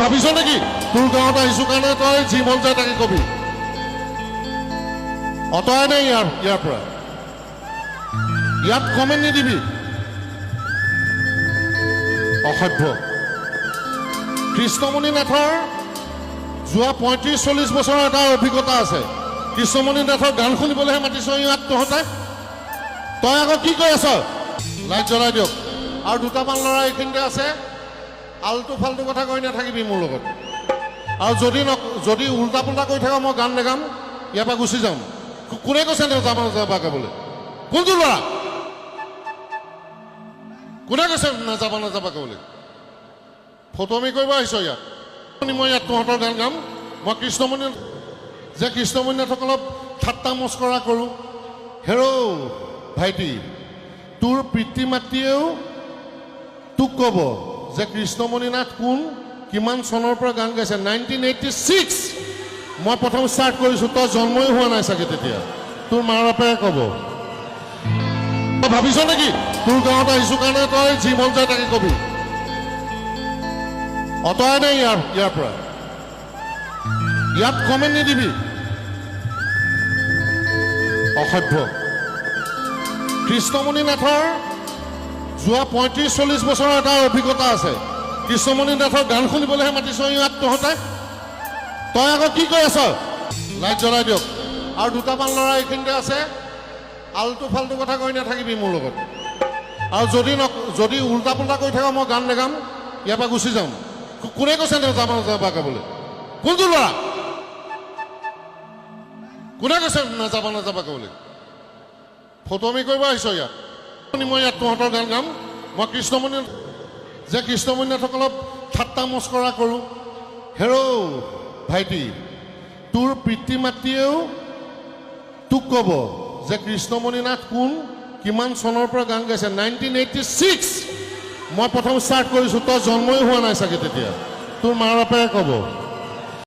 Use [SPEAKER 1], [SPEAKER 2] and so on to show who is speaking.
[SPEAKER 1] ভাবিছ নেকি তোৰ গাঁৱত আহিছো কাৰণে তই যি মন যায় তাকে কবি? অতৰাই নাই ইয়াৰ পৰা। ইয়াত কমেণ্ট নিদিবি, অসভ্য। কৃষ্ণমণি নাথৰ যোৱা ৩৫-৪০ বছৰৰ এটা অভিজ্ঞতা আছে। কৃষ্ণমণি নাথৰ গান শুনিবলৈহে মাতিছ ইয়াত তহঁতে। তই আকৌ কি কৈ আছ? লাইট জ্বলাই দিয়ক। আৰু দুটামান ল'ৰা এইখিনিতে আছে, আলটু ফাল্টু কথা কৈ নাথাকিবি মোৰ লগত। আৰু যদি উল্টা পুল্টা কৰি থাক মই গান নেগাম, ইয়াৰ পৰা গুচি যাম। কোনে কৈছে নাযাবা গাবলৈ? কোনটো ল'ৰা? কোনে কৈছে নাযাবা গাবলৈ? ফটোমি কৰিব আহিছ ইয়াত? মই ইয়াত তহঁতৰ গান গাম। মই কৃষ্ণমণি নাথসকলক ঠাট্টা মস্কৰা কৰোঁ। হেৰৌ ভাইটি, তোৰ পিতৃ মাতৃয়েও তোক ক'ব যে কৃষ্ণমণি নাথ কোন, কিমান চনৰ পৰা গান গাইছে। 1986 মই প্ৰথম ষ্টাৰ্ট কৰিছোঁ, তই জন্মই হোৱা নাই চাগে তেতিয়া। তোৰ মা বাপেৰে ক'ব। তই ভাবিছ নেকি তোৰ গাঁৱত আহিছো কাৰণে তই যি মন যায় তাকে কবি? অতৰাই নাই ইয়াৰ পৰা। ইয়াত কমেণ্ট নিদিবি, অসভ্য। কৃষ্ণমণি নাথৰ যোৱা ৩৫-৪০ বছৰৰ এটা অভিজ্ঞতা আছে। কৃষ্ণমণি নাথৰ গান শুনিবলৈহে মাতিছ ইয়াত তহঁতে। তই আকৌ কি কৈ আছ? লাইট জ্বলাই দিয়ক। আৰু দুটামান ল'ৰা এইখিনিতে আছে, আলটু ফাল্টু কথা কৈ নাথাকিবি মোৰ লগত। আৰু যদি উল্টা পুল্টা কৰি থাক মই গান নেগাম, ইয়াৰ পৰা গুচি যাম। কোনে কৈছে নাযাবা গাবলৈ? কোনটো ল'ৰা? কোনে কৈছে নাযাবা গাবলৈ? ফটোমি কৰিব আহিছ ইয়াত? মই ইয়াত তহঁতৰ গান গাম। মই কৃষ্ণমণি নাথসকলক ঠাট্টা মস্কৰা কৰোঁ। হেৰৌ ভাইটি, তোৰ পিতৃ মাতৃয়েও তোক ক'ব যে কৃষ্ণমণি নাথ কোন, কিমান চনৰ পৰা গান গাইছে। 1986 মই প্ৰথম ষ্টাৰ্ট কৰিছোঁ, তই জন্মই হোৱা নাই চাগে তেতিয়া। তোৰ মা বাপেৰে ক'ব।